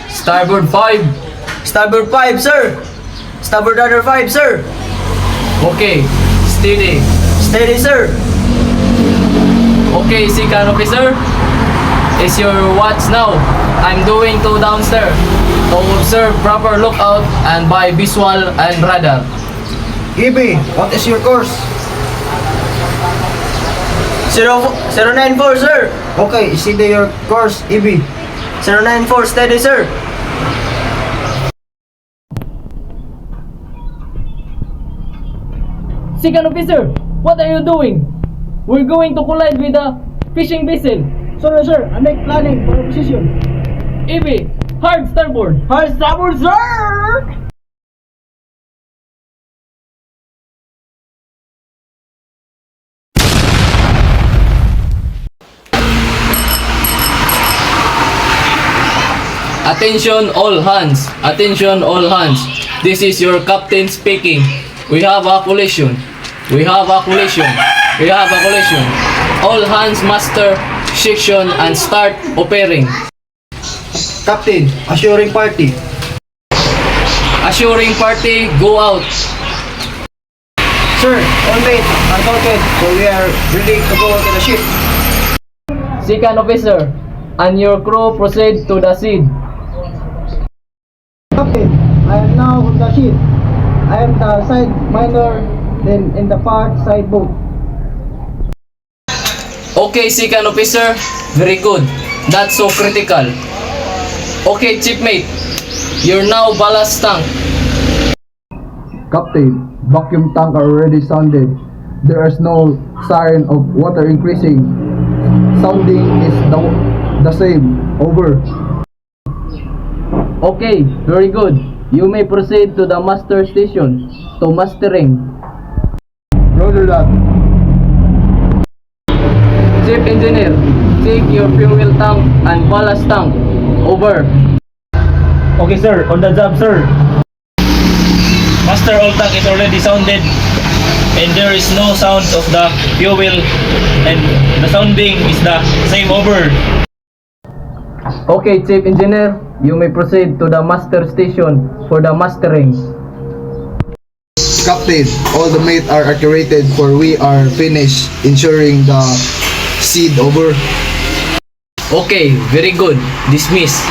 Starboard 5. Starboard 5, sir. Starboard rudder 5, sir. Okay, steady. Steady, sir. Okay, second officer. Is your watch now. I'm doing to downstairs to observe proper lookout and by visual and radar. EB, what is your course? 094, sir. Okay, steady your course, EB. 094, steady, sir. Second officer, what are you doing? We're going to collide with a fishing vessel. Sorry, sir. I make planning for position. EB, hard starboard. Hard starboard, sir. Attention all hands. Attention all hands. This is your captain speaking. We have a collision. We have a collision. We have a collision. All hands master section and start operating. Captain, assuring party. Assuring party, go out. Sir, all mate, unsalted. So we are ready to go to the ship. Second officer, and your crew proceed to the sea. Captain, I am now on the ship. I am the side miner, then in the part side boat. Okay, second officer, very good. That's so critical. Okay, chiefmate, you're now ballast tank. Captain, vacuum tank are already sounded. There is no sign of water increasing. Sounding is the same. Over. Okay, very good. You may proceed to the master station to mastering. Roger that. Chief engineer, take your fuel tank and ballast tank. Over. Okay sir, on the job sir. Master oil tank is already sounded and there is no sound of the fuel and the sounding is the same. Over. Okay, chief engineer, you may proceed to the master station for the mastering. Captain, all the mate are accurate for we are finished ensuring the seed. Over. Okay, very good. Dismiss.